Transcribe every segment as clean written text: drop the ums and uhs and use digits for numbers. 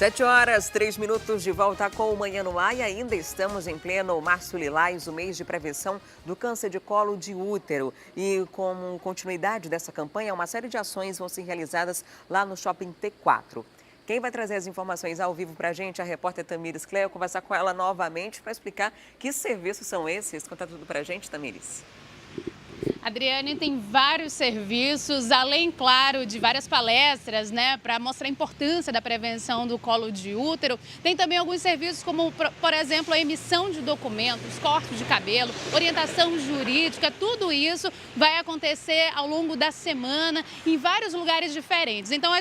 7h03 de volta com o Manhã no Ar e ainda estamos em pleno Março Lilás, o mês de prevenção do câncer de colo de útero. E como continuidade dessa campanha, uma série de ações vão ser realizadas lá no Shopping T4. Quem vai trazer as informações ao vivo para a gente é a repórter Tamires Cleo. Conversar com ela novamente para explicar que serviços são esses. Conta tudo para a gente, Tamires. Adriane, tem vários serviços, além, claro, de várias palestras, né, para mostrar a importância da prevenção do colo de útero. Tem também alguns serviços como, por exemplo, a emissão de documentos, corte de cabelo, orientação jurídica, tudo isso vai acontecer ao longo da semana em vários lugares diferentes. Então,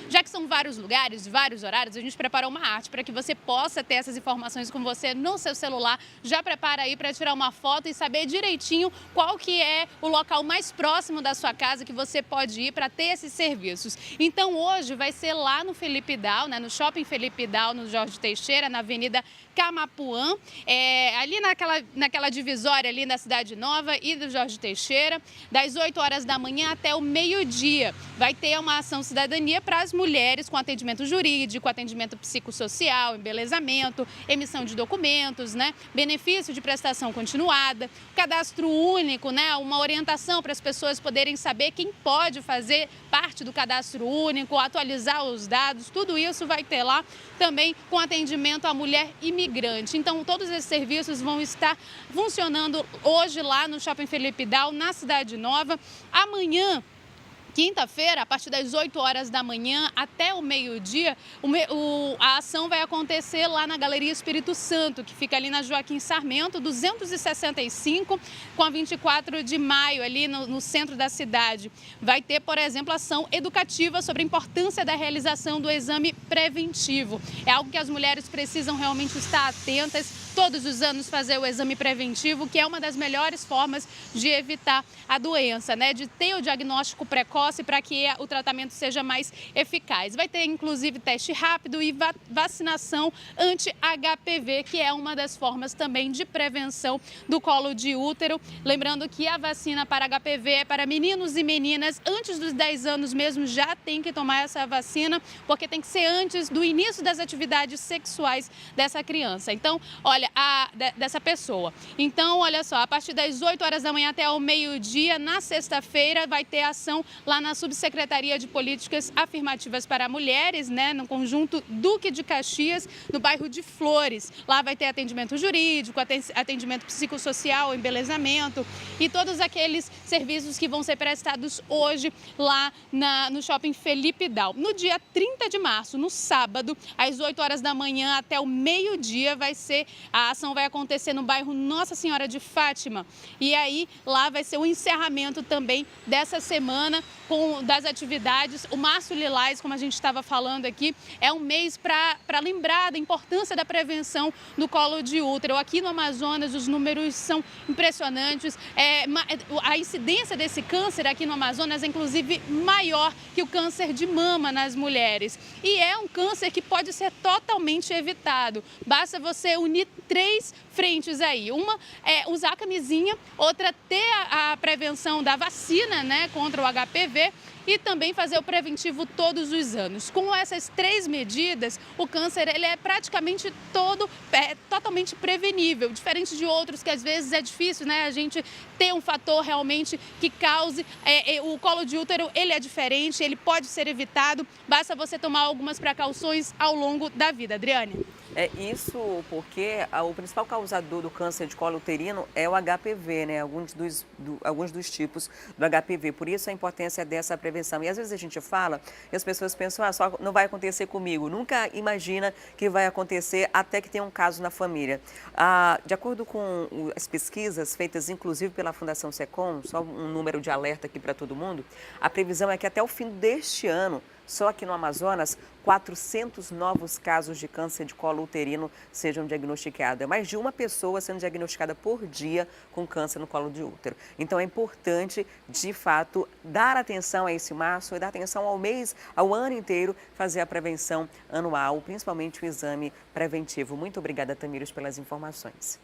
já que são vários lugares, vários horários, a gente preparou uma arte para que você possa ter essas informações com você no seu celular. Já prepara aí para tirar uma foto e saber direitinho qual que é o local mais próximo da sua casa que você pode ir para ter esses serviços. Então hoje vai ser lá no Felipe Dal, né, no Shopping Felipe Dal, no Jorge Teixeira, na Avenida Camapuã, ali naquela divisória ali na Cidade Nova e do Jorge Teixeira, das 8 horas da manhã até o meio-dia. Vai ter uma ação cidadania para as mulheres com atendimento jurídico, atendimento psicossocial, embelezamento, emissão de documentos, né, benefício de prestação continuada, cadastro único, né, uma orientação para as pessoas poderem saber quem pode fazer parte do cadastro único, atualizar os dados, tudo isso vai ter lá também com atendimento à mulher imigrante. Então, todos esses serviços vão estar funcionando hoje lá no Shopping Felipe Dal, na Cidade Nova. Amanhã, quinta-feira, a partir das 8 horas da manhã até o meio-dia, a ação vai acontecer lá na Galeria Espírito Santo, que fica ali na Joaquim Sarmento, 265, com a 24 de maio, ali no centro da cidade. Vai ter, por exemplo, ação educativa sobre a importância da realização do exame preventivo. É algo que as mulheres precisam realmente estar atentas, todos os anos fazer o exame preventivo, que é uma das melhores formas de evitar a doença, né? De ter o diagnóstico precoce para que o tratamento seja mais eficaz. Vai ter, inclusive, teste rápido e vacinação anti-HPV, que é uma das formas também de prevenção do colo de útero. Lembrando que a vacina para HPV é para meninos e meninas antes dos 10 anos mesmo, já tem que tomar essa vacina, porque tem que ser antes do início das atividades sexuais dessa criança. Então, olha, dessa pessoa. Então, olha só, a partir das 8 horas da manhã até o meio-dia, na sexta-feira, vai ter ação lá na Subsecretaria de Políticas Afirmativas para Mulheres, né, no conjunto Duque de Caxias, no bairro de Flores. Lá vai ter atendimento jurídico, atendimento psicossocial, embelezamento e todos aqueles serviços que vão ser prestados hoje lá no Shopping Felipe Dal. No dia 30 de março, no sábado, às 8 horas da manhã até o meio-dia, a ação vai acontecer no bairro Nossa Senhora de Fátima. E aí, lá vai ser o encerramento também dessa semana das atividades. O Março Lilás, como a gente estava falando aqui, é um mês para lembrar da importância da prevenção do colo de útero. Aqui no Amazonas, os números são impressionantes. A incidência desse câncer aqui no Amazonas é, inclusive, maior que o câncer de mama nas mulheres. E é um câncer que pode ser totalmente evitado. Basta você unir 3 frentes aí. Uma é usar a camisinha, outra ter a prevenção da vacina, né, contra o HPV e também fazer o preventivo todos os anos. Com essas 3 medidas, o câncer ele é praticamente totalmente prevenível, diferente de outros que às vezes é difícil, né, a gente ter um fator realmente que cause. O colo de útero ele é diferente, ele pode ser evitado, basta você tomar algumas precauções ao longo da vida. Adriane? É isso porque o principal causador do câncer de colo uterino é o HPV, né? Alguns dos tipos do HPV. Por isso a importância dessa prevenção. E às vezes a gente fala e as pessoas pensam, só não vai acontecer comigo. Nunca imagina que vai acontecer até que tenha um caso na família. De acordo com as pesquisas feitas inclusive pela Fundação SECOM, só um número de alerta aqui para todo mundo, a previsão é que até o fim deste ano, só aqui no Amazonas, 400 novos casos de câncer de colo uterino sejam diagnosticados. É mais de uma pessoa sendo diagnosticada por dia com câncer no colo de útero. Então é importante, de fato, dar atenção a esse março e dar atenção ao mês, ao ano inteiro, fazer a prevenção anual, principalmente o exame preventivo. Muito obrigada, Tamires, pelas informações.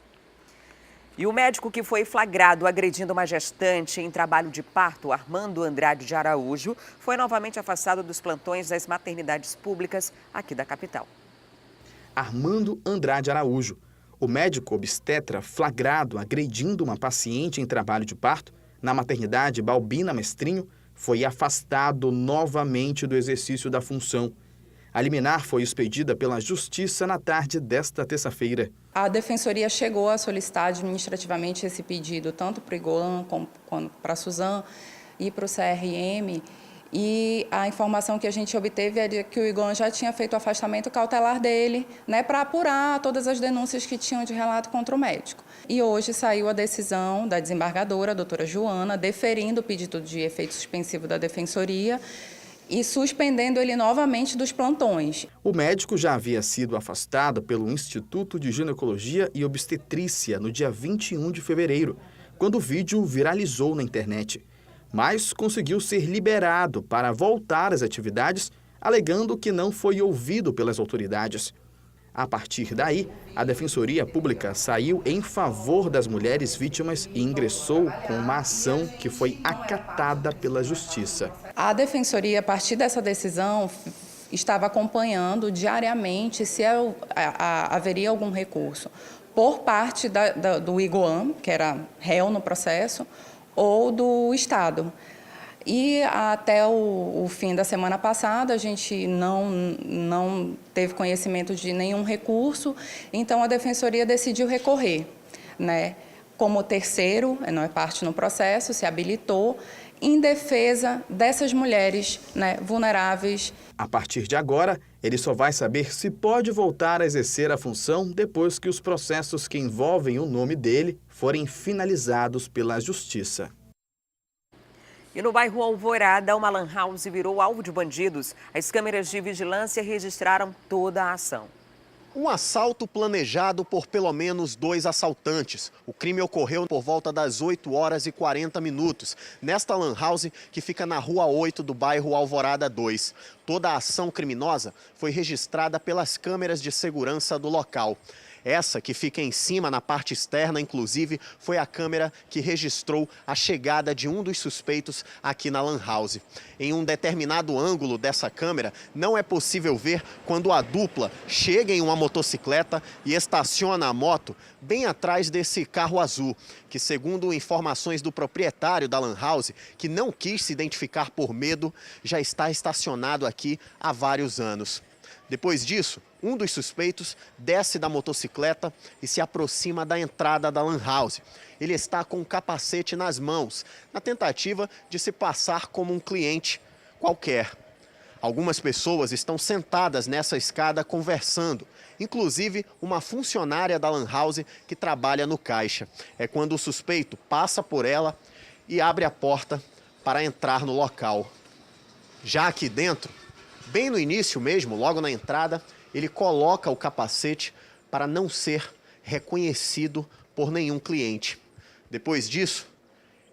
E o médico que foi flagrado agredindo uma gestante em trabalho de parto, Armando Andrade de Araújo, foi novamente afastado dos plantões das maternidades públicas aqui da capital. Armando Andrade Araújo. O médico obstetra flagrado agredindo uma paciente em trabalho de parto na maternidade Balbina Mestrinho foi afastado novamente do exercício da função. A liminar foi expedida pela Justiça na tarde desta terça-feira. A Defensoria chegou a solicitar administrativamente esse pedido, tanto para o IGOAM, como para a Suzan e para o CRM, e a informação que a gente obteve é de que o IGOAM já tinha feito o afastamento cautelar dele, né, para apurar todas as denúncias que tinham de relato contra o médico. E hoje saiu a decisão da desembargadora, a doutora Joana, deferindo o pedido de efeito suspensivo da Defensoria e suspendendo ele novamente dos plantões. O médico já havia sido afastado pelo Instituto de Ginecologia e Obstetrícia no dia 21 de fevereiro, quando o vídeo viralizou na internet. Mas conseguiu ser liberado para voltar às atividades, alegando que não foi ouvido pelas autoridades. A partir daí, a Defensoria Pública saiu em favor das mulheres vítimas e ingressou com uma ação que foi acatada pela Justiça. A Defensoria, a partir dessa decisão, estava acompanhando diariamente se haveria algum recurso por parte do IGOAM, que era réu no processo, ou do Estado. E até o fim da semana passada, a gente não teve conhecimento de nenhum recurso, então a Defensoria decidiu recorrer, né? Como terceiro, não é parte no processo, se habilitou em defesa dessas mulheres, né, vulneráveis. A partir de agora, ele só vai saber se pode voltar a exercer a função depois que os processos que envolvem o nome dele forem finalizados pela Justiça. E no bairro Alvorada, uma lan house virou alvo de bandidos. As câmeras de vigilância registraram toda a ação. Um assalto planejado por pelo menos 2 assaltantes. O crime ocorreu por volta das 8 horas e 40 minutos, nesta lan house que fica na Rua 8 do bairro Alvorada 2. Toda a ação criminosa foi registrada pelas câmeras de segurança do local. Essa, que fica em cima, na parte externa, inclusive, foi a câmera que registrou a chegada de um dos suspeitos aqui na lan house. Em um determinado ângulo dessa câmera, não é possível ver quando a dupla chega em uma motocicleta e estaciona a moto bem atrás desse carro azul, que, segundo informações do proprietário da lan house, que não quis se identificar por medo, já está estacionado aqui há vários anos. Depois disso, um dos suspeitos desce da motocicleta e se aproxima da entrada da lan house. Ele está com um capacete nas mãos, na tentativa de se passar como um cliente qualquer. Algumas pessoas estão sentadas nessa escada conversando, inclusive uma funcionária da lan house que trabalha no caixa. É quando o suspeito passa por ela e abre a porta para entrar no local. Já aqui dentro, bem no início mesmo, logo na entrada, ele coloca o capacete para não ser reconhecido por nenhum cliente. Depois disso,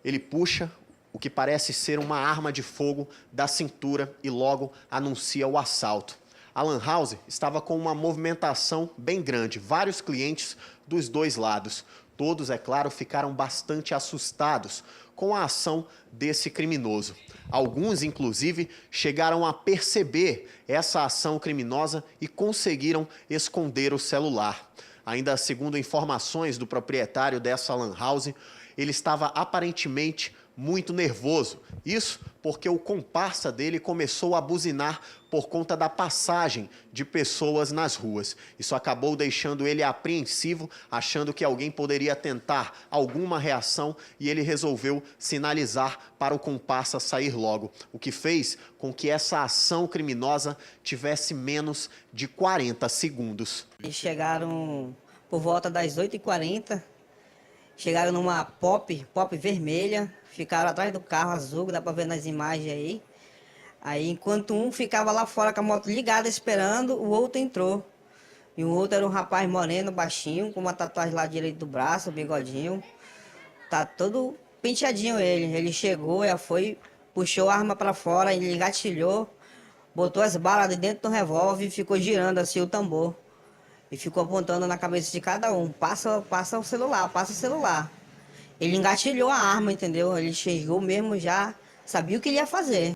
ele puxa o que parece ser uma arma de fogo da cintura e logo anuncia o assalto. A lan house estava com uma movimentação bem grande, vários clientes dos dois lados. Todos, é claro, ficaram bastante assustados com a ação desse criminoso. Alguns, inclusive, chegaram a perceber essa ação criminosa e conseguiram esconder o celular. Ainda segundo informações do proprietário dessa lan house, ele estava aparentemente muito nervoso. Isso porque o comparsa dele começou a buzinar por conta da passagem de pessoas nas ruas. Isso acabou deixando ele apreensivo, achando que alguém poderia tentar alguma reação e ele resolveu sinalizar para o comparsa sair logo, o que fez com que essa ação criminosa tivesse menos de 40 segundos. Eles chegaram por volta das 8h40, chegaram numa pop vermelha, ficaram atrás do carro azul, que dá para ver nas imagens aí. Aí, enquanto um ficava lá fora com a moto ligada esperando, o outro entrou. E o outro era um rapaz moreno, baixinho, com uma tatuagem lá direito do braço, bigodinho. Tá todo penteadinho ele. Ele chegou, já foi, puxou a arma para fora, ele engatilhou, botou as balas de dentro do revólver e ficou girando assim o tambor. E ficou apontando na cabeça de cada um. Passa o celular, passa o celular. Ele engatilhou a arma, entendeu? Ele chegou mesmo já, sabia o que ele ia fazer.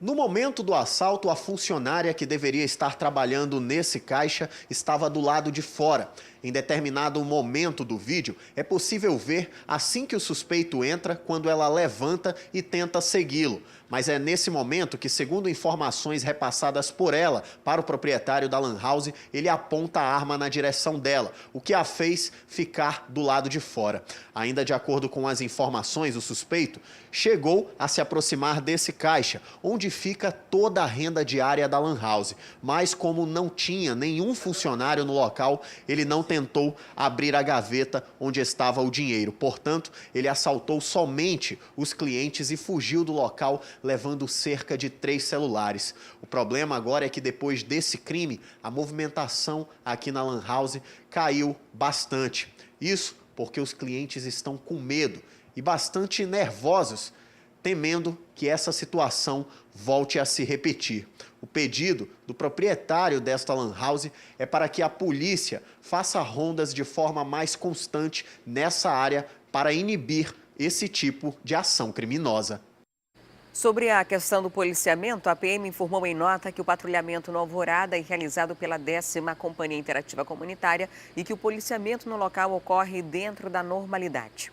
No momento do assalto, a funcionária que deveria estar trabalhando nesse caixa estava do lado de fora. Em determinado momento do vídeo, é possível ver assim que o suspeito entra, quando ela levanta e tenta segui-lo. Mas é nesse momento que, segundo informações repassadas por ela para o proprietário da Lan House, ele aponta a arma na direção dela, o que a fez ficar do lado de fora. Ainda de acordo com as informações, o suspeito chegou a se aproximar desse caixa, onde fica toda a renda diária da Lan House. Mas como não tinha nenhum funcionário no local, ele não tentou abrir a gaveta onde estava o dinheiro. Portanto, ele assaltou somente os clientes e fugiu do local, levando cerca de 3 celulares. O problema agora é que depois desse crime, a movimentação aqui na Lan House caiu bastante. Isso porque os clientes estão com medo e bastante nervosos, temendo que essa situação volte a se repetir. O pedido do proprietário desta Lan House é para que a polícia faça rondas de forma mais constante nessa área para inibir esse tipo de ação criminosa. Sobre a questão do policiamento, a PM informou em nota que o patrulhamento no Alvorada é realizado pela 10ª Companhia Interativa Comunitária e que o policiamento no local ocorre dentro da normalidade.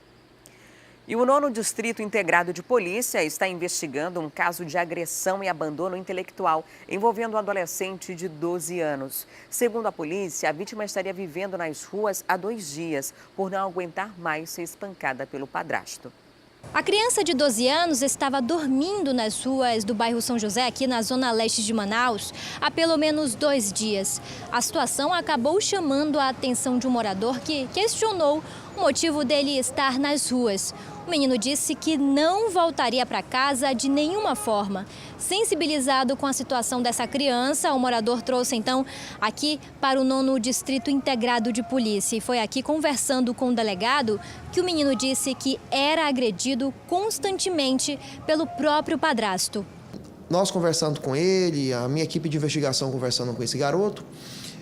E o 9º Distrito Integrado de Polícia está investigando um caso de agressão e abandono intelectual envolvendo um adolescente de 12 anos. Segundo a polícia, a vítima estaria vivendo nas ruas há 2 dias por não aguentar mais ser espancada pelo padrasto. A criança de 12 anos estava dormindo nas ruas do bairro São José, aqui na zona leste de Manaus, há pelo menos 2 dias. A situação acabou chamando a atenção de um morador que questionou o motivo dele estar nas ruas. O menino disse que não voltaria para casa de nenhuma forma. Sensibilizado com a situação dessa criança, o morador trouxe então aqui para o 9º Distrito Integrado de Polícia. E foi aqui, conversando com o delegado, que o menino disse que era agredido constantemente pelo próprio padrasto. Nós conversando com ele, a minha equipe de investigação conversando com esse garoto,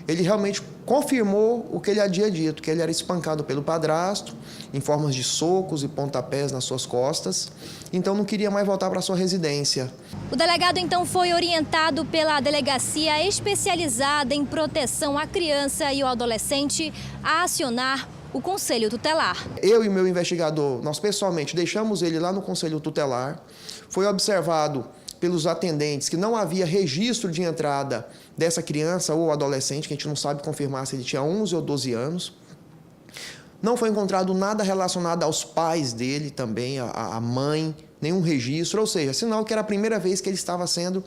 ele realmente confirmou o que ele havia dito, que ele era espancado pelo padrasto, em formas de socos e pontapés nas suas costas, então não queria mais voltar para sua residência. O delegado então foi orientado pela delegacia especializada em proteção à criança e ao adolescente a acionar o Conselho Tutelar. Eu e meu investigador, nós pessoalmente deixamos ele lá no Conselho Tutelar, foi observado pelos atendentes que não havia registro de entrada dessa criança ou adolescente, que a gente não sabe confirmar se ele tinha 11 ou 12 anos. Não foi encontrado nada relacionado aos pais dele também, a mãe, nenhum registro, ou seja, sinal que era a primeira vez que ele estava sendo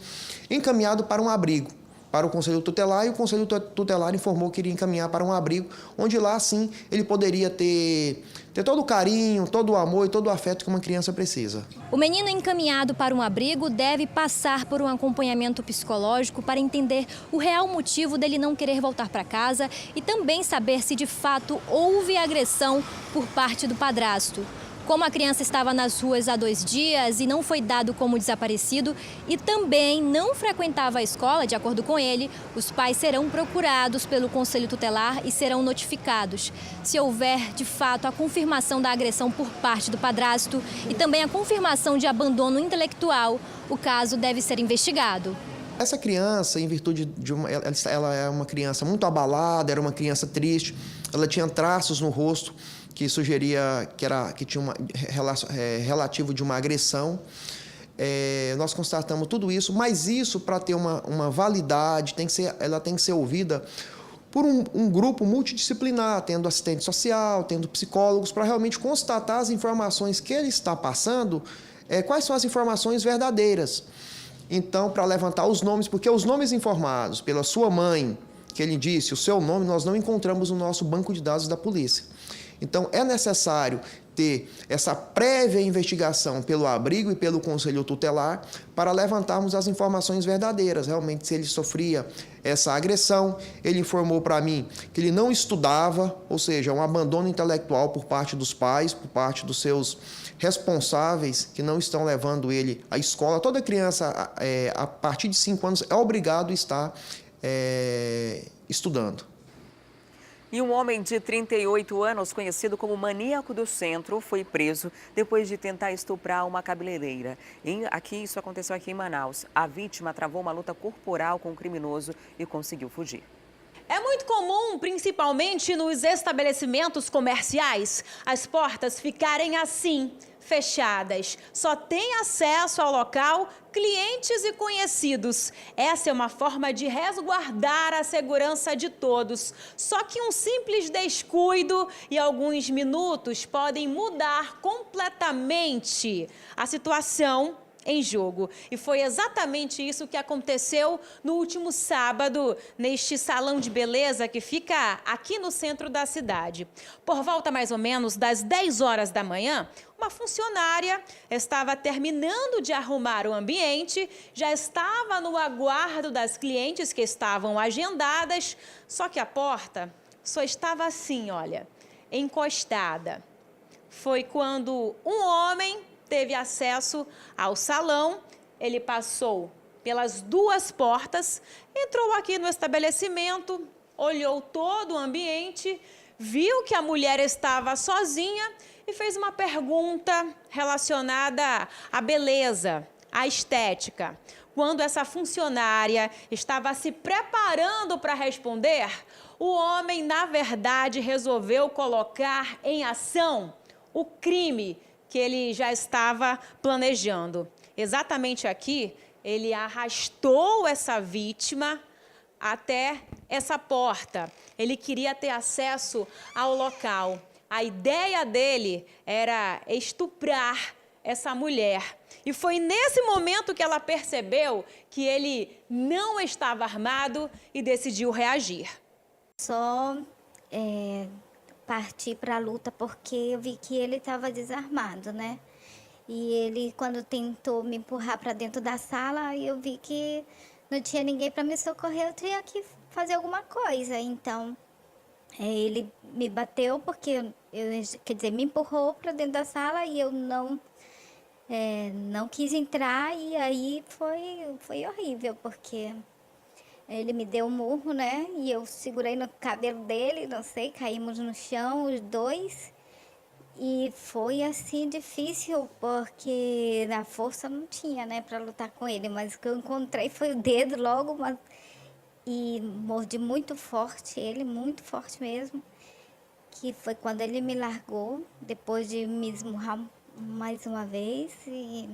encaminhado para um abrigo, para o Conselho Tutelar, e o Conselho Tutelar informou que iria encaminhar para um abrigo, onde lá sim ele poderia ter todo o carinho, todo o amor e todo o afeto que uma criança precisa. O menino encaminhado para um abrigo deve passar por um acompanhamento psicológico para entender o real motivo dele não querer voltar para casa e também saber se de fato houve agressão por parte do padrasto. Como a criança estava nas ruas há 2 dias e não foi dado como desaparecido e também não frequentava a escola, de acordo com ele, os pais serão procurados pelo Conselho Tutelar e serão notificados. Se houver, de fato, a confirmação da agressão por parte do padrasto e também a confirmação de abandono intelectual, o caso deve ser investigado. Essa criança, em virtude de ela é uma criança muito abalada, era uma criança triste, ela tinha traços no rosto que sugeria que tinha relativo de uma agressão. Nós constatamos tudo isso, mas isso, para ter uma validade, ela tem que ser ouvida por um grupo multidisciplinar, tendo assistente social, tendo psicólogos, para realmente constatar as informações que ele está passando, quais são as informações verdadeiras. Então, para levantar os nomes, porque os nomes informados pela sua mãe, que ele disse, o seu nome, nós não encontramos no nosso banco de dados da polícia. Então, é necessário ter essa prévia investigação pelo abrigo e pelo Conselho Tutelar para levantarmos as informações verdadeiras. Realmente, se ele sofria essa agressão, ele informou para mim que ele não estudava, ou seja, um abandono intelectual por parte dos pais, por parte dos seus responsáveis que não estão levando ele à escola. Toda criança, a partir de 5 anos, é obrigado a estar estudando. E um homem de 38 anos, conhecido como maníaco do centro, foi preso depois de tentar estuprar uma cabeleireira. Isso aconteceu aqui em Manaus. A vítima travou uma luta corporal com o criminoso e conseguiu fugir. É muito comum, principalmente nos estabelecimentos comerciais, as portas ficarem assim, fechadas. Só tem acesso ao local clientes e conhecidos. Essa é uma forma de resguardar a segurança de todos. Só que um simples descuido e alguns minutos podem mudar completamente a situação em jogo. E foi exatamente isso que aconteceu no último sábado, neste salão de beleza que fica aqui no centro da cidade. Por volta mais ou menos das 10 horas da manhã, uma funcionária estava terminando de arrumar o ambiente, já estava no aguardo das clientes que estavam agendadas, só que a porta só estava assim, olha, encostada. Foi quando um homem teve acesso ao salão, ele passou pelas duas portas, entrou aqui no estabelecimento, olhou todo o ambiente, viu que a mulher estava sozinha e fez uma pergunta relacionada à beleza, à estética. Quando essa funcionária estava se preparando para responder, o homem, na verdade, resolveu colocar em ação o crime que ele já estava planejando. Exatamente aqui, ele arrastou essa vítima até essa porta. Ele queria ter acesso ao local. A ideia dele era estuprar essa mulher. E foi nesse momento que ela percebeu que ele não estava armado e decidiu reagir. Só parti para a luta porque eu vi que ele estava desarmado, né? E ele, quando tentou me empurrar para dentro da sala, eu vi que não tinha ninguém para me socorrer, eu tinha que fazer alguma coisa. Então, ele me bateu porque, quer dizer, me empurrou para dentro da sala e eu não quis entrar. E aí foi horrível, porque ele me deu um murro, né? E eu segurei no cabelo dele, não sei, caímos no chão, os dois. E foi, assim, difícil, porque na força não tinha, né, para lutar com ele. Mas o que eu encontrei foi o dedo logo, e mordi muito forte ele, muito forte mesmo. Que foi quando ele me largou, depois de me esmurrar mais uma vez. E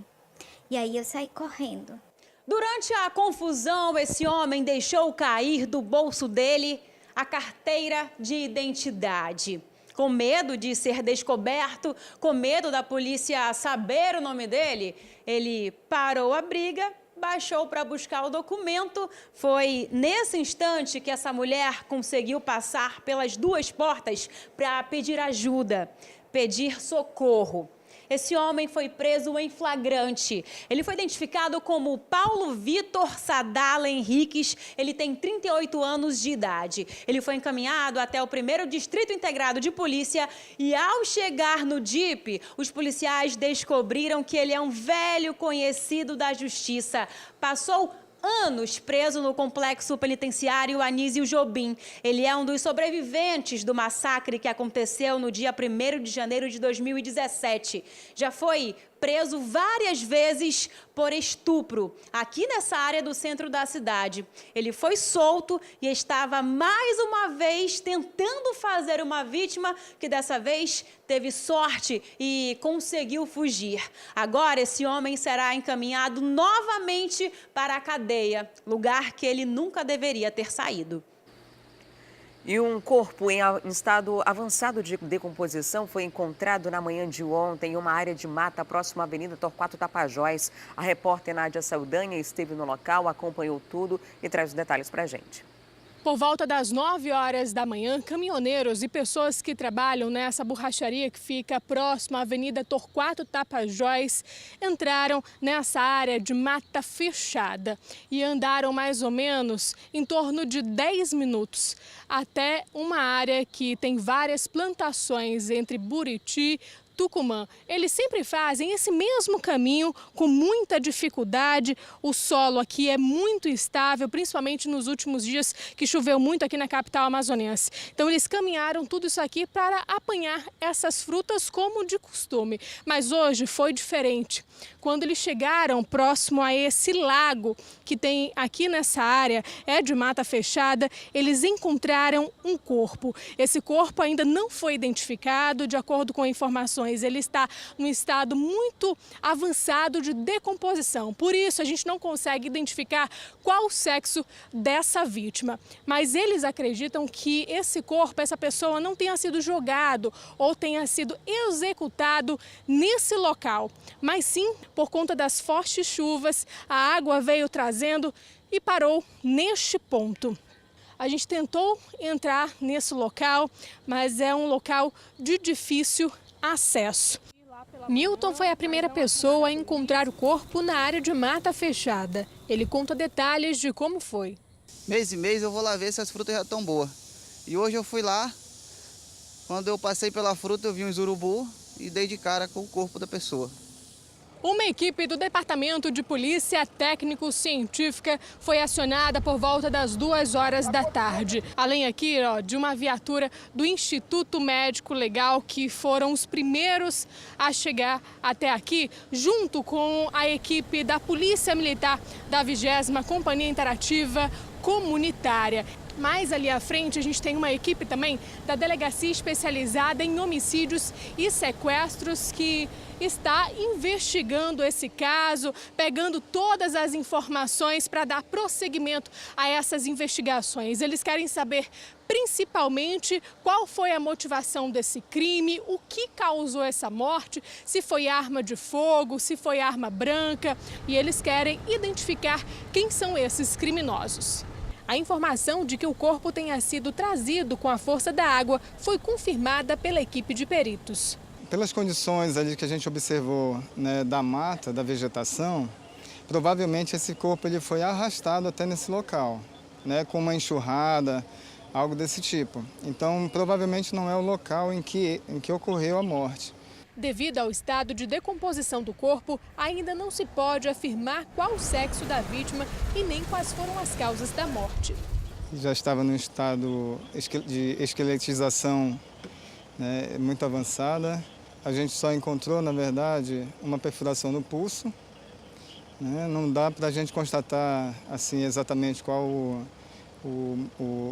aí eu saí correndo. Durante a confusão, esse homem deixou cair do bolso dele a carteira de identidade. Com medo de ser descoberto, com medo da polícia saber o nome dele, ele parou a briga, baixou para buscar o documento. Foi nesse instante que essa mulher conseguiu passar pelas duas portas para pedir ajuda, pedir socorro. Esse homem foi preso em flagrante. Ele foi identificado como Paulo Vitor Sadala Henriques. Ele tem 38 anos de idade. Ele foi encaminhado até o 1º Distrito Integrado de Polícia e, ao chegar no DIP, os policiais descobriram que ele é um velho conhecido da Justiça. Passou anos preso no complexo penitenciário Anísio Jobim. Ele é um dos sobreviventes do massacre que aconteceu no dia 1º de janeiro de 2017. Já foi preso várias vezes por estupro, aqui nessa área do centro da cidade. Ele foi solto e estava mais uma vez tentando fazer uma vítima que dessa vez teve sorte e conseguiu fugir. Agora esse homem será encaminhado novamente para a cadeia, lugar que ele nunca deveria ter saído. E um corpo em estado avançado de decomposição foi encontrado na manhã de ontem em uma área de mata próxima à Avenida Torquato Tapajós. A repórter Nádia Saldanha esteve no local, acompanhou tudo e traz os detalhes para a gente. Por volta das 9 horas da manhã, caminhoneiros e pessoas que trabalham nessa borracharia que fica próxima à Avenida Torquato Tapajós entraram nessa área de mata fechada e andaram mais ou menos em torno de 10 minutos até uma área que tem várias plantações entre Buriti, Tucumã. Eles sempre fazem esse mesmo caminho com muita dificuldade. O solo aqui é muito instável, principalmente nos últimos dias que choveu muito aqui na capital amazonense. Então eles caminharam tudo isso aqui para apanhar essas frutas como de costume. Mas hoje foi diferente. Quando eles chegaram próximo a esse lago que tem aqui nessa área, é de mata fechada, eles encontraram um corpo. Esse corpo ainda não foi identificado, de acordo com informações, ele está num estado muito avançado de decomposição. Por isso, a gente não consegue identificar qual o sexo dessa vítima. Mas eles acreditam que esse corpo, essa pessoa, não tenha sido jogado ou tenha sido executado nesse local, mas sim por conta das fortes chuvas, a água veio trazendo e parou neste ponto. A gente tentou entrar nesse local, mas é um local de difícil acesso. Newton foi a primeira pessoa a encontrar o corpo na área de mata fechada. Ele conta detalhes de como foi. Mês e mês eu vou lá ver se as frutas já estão boas. E hoje eu fui lá, quando eu passei pela fruta eu vi uns urubu e dei de cara com o corpo da pessoa. Uma equipe do Departamento de Polícia Técnico-Científica foi acionada por volta das 2h da tarde. Além aqui, de uma viatura do Instituto Médico Legal, que foram os primeiros a chegar até aqui, junto com a equipe da Polícia Militar da 20ª Companhia Interativa Comunitária. Mais ali à frente, a gente tem uma equipe também da Delegacia Especializada em Homicídios e Sequestros que está investigando esse caso, pegando todas as informações para dar prosseguimento a essas investigações. Eles querem saber principalmente qual foi a motivação desse crime, o que causou essa morte, se foi arma de fogo, se foi arma branca, e eles querem identificar quem são esses criminosos. A informação de que o corpo tenha sido trazido com a força da água foi confirmada pela equipe de peritos. Pelas condições ali que a gente observou, né, da mata, da vegetação, provavelmente esse corpo ele foi arrastado até nesse local, né, com uma enxurrada, algo desse tipo. Então, provavelmente não é o local em que ocorreu a morte. Devido ao estado de decomposição do corpo, ainda não se pode afirmar qual o sexo da vítima e nem quais foram as causas da morte. Já estava num estado de esqueletização, né, muito avançada. A gente só encontrou, na verdade, uma perfuração no pulso. Né? Não dá para a gente constatar assim, exatamente qual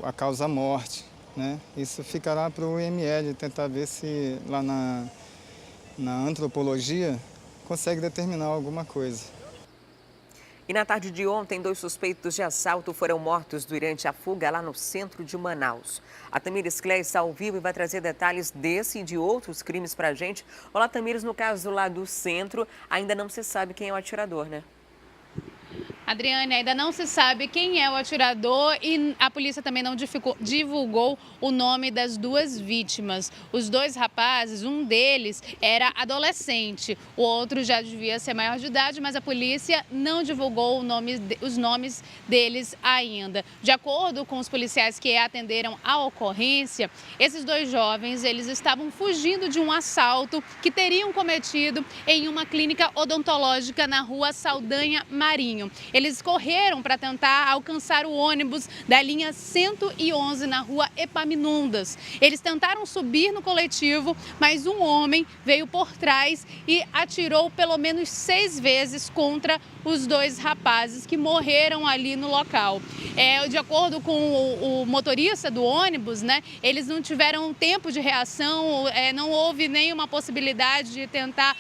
a causa da morte. Né? Isso ficará para o IML tentar ver se lá na antropologia consegue determinar alguma coisa. E na tarde de ontem, 2 suspeitos de assalto foram mortos durante a fuga lá no centro de Manaus. A Tamires Clé está ao vivo e vai trazer detalhes desse e de outros crimes para a gente. Olá, Tamires, no caso lá do centro, ainda não se sabe quem é o atirador, né? Adriane, ainda não se sabe quem é o atirador e a polícia também não divulgou o nome das 2 vítimas. Os 2 rapazes, um deles era adolescente, o outro já devia ser maior de idade, mas a polícia não divulgou os nomes deles ainda. De acordo com os policiais que atenderam a ocorrência, esses 2 jovens, eles estavam fugindo de um assalto que teriam cometido em uma clínica odontológica na rua Saldanha Marinho. Eles correram para tentar alcançar o ônibus da linha 111 na rua Epaminondas. Eles tentaram subir no coletivo, mas um homem veio por trás e atirou pelo menos 6 vezes contra os 2 rapazes que morreram ali no local. De acordo com o motorista do ônibus, né, eles não tiveram tempo de reação, não houve nenhuma possibilidade de tentar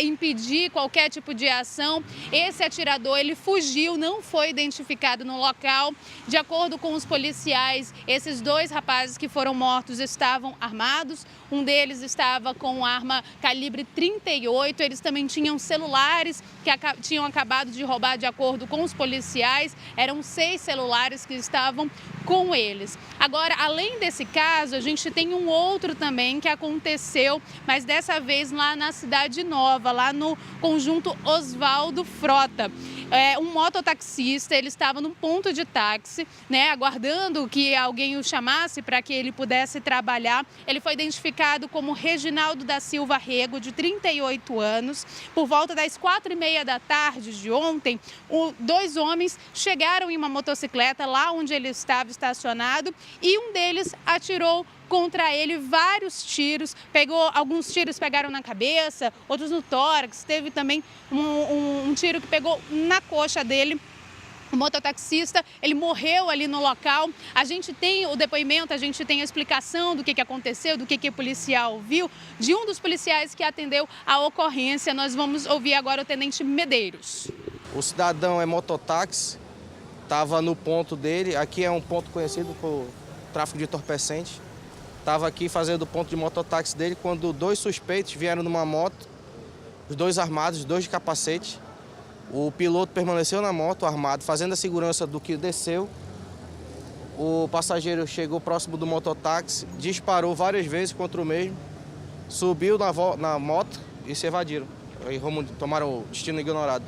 impedir qualquer tipo de ação. Esse atirador, ele fugiu, não foi identificado no local. De acordo com os policiais, esses 2 rapazes que foram mortos estavam armados. Um deles estava com arma calibre 38. Eles também tinham celulares que tinham acabado de roubar, de acordo com os policiais. Eram 6 celulares que estavam com eles. Agora, além desse caso, a gente tem um outro também que aconteceu, mas dessa vez lá na Cidade Nova, lá no conjunto Oswaldo Frota. Um mototaxista, ele estava num ponto de táxi, né, aguardando que alguém o chamasse para que ele pudesse trabalhar. Ele foi identificado como Reginaldo da Silva Rego, de 38 anos. Por volta das 4h30 da tarde de ontem, 2 homens chegaram em uma motocicleta lá onde ele estava estacionado e um deles atirou contra ele vários tiros, alguns tiros pegaram na cabeça, outros no tórax, teve também um tiro que pegou na coxa dele. O mototaxista, ele morreu ali no local. A gente tem o depoimento, a gente tem a explicação do que aconteceu, do que o policial viu, de um dos policiais que atendeu a ocorrência. Nós vamos ouvir agora o Tenente Medeiros. O cidadão é mototáxi, estava no ponto dele, aqui é um ponto conhecido por tráfico de entorpecente. Estava aqui fazendo o ponto de mototáxi dele quando 2 suspeitos vieram numa moto, os 2 armados, 2 de capacete. O piloto permaneceu na moto armado, fazendo a segurança do que desceu. O passageiro chegou próximo do mototáxi, disparou várias vezes contra o mesmo, subiu na moto e se evadiram. Aí tomaram o destino ignorado.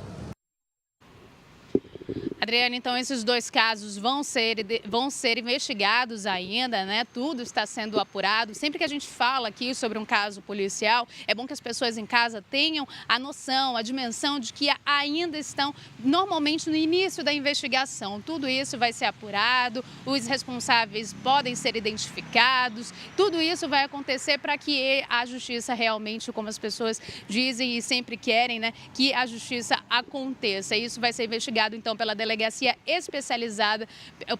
Adriane, então esses 2 casos vão ser investigados ainda, né? Tudo está sendo apurado. Sempre que a gente fala aqui sobre um caso policial, é bom que as pessoas em casa tenham a noção, a dimensão de que ainda estão normalmente no início da investigação. Tudo isso vai ser apurado, os responsáveis podem ser identificados, tudo isso vai acontecer para que a justiça realmente, como as pessoas dizem e sempre querem, né? Que a justiça aconteça. Isso vai ser investigado então pela Delegacia Especializada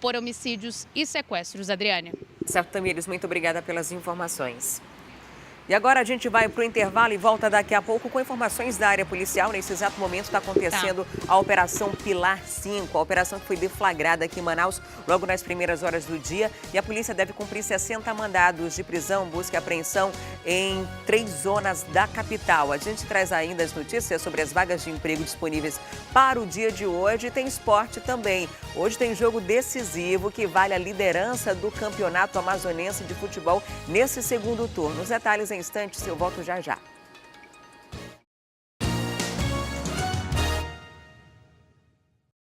por Homicídios e Sequestros. Adriane. Certo, Tamires, muito obrigada pelas informações. E agora a gente vai para o intervalo e volta daqui a pouco com informações da área policial. Nesse exato momento está acontecendo a Operação Pilar 5, a operação que foi deflagrada aqui em Manaus logo nas primeiras horas do dia. E a polícia deve cumprir 60 mandados de prisão, busca e apreensão em 3 zonas da capital. A gente traz ainda as notícias sobre as vagas de emprego disponíveis para o dia de hoje. E tem esporte também. Hoje tem jogo decisivo que vale a liderança do Campeonato Amazonense de Futebol nesse segundo turno. Os detalhes em instantes, eu volto já já.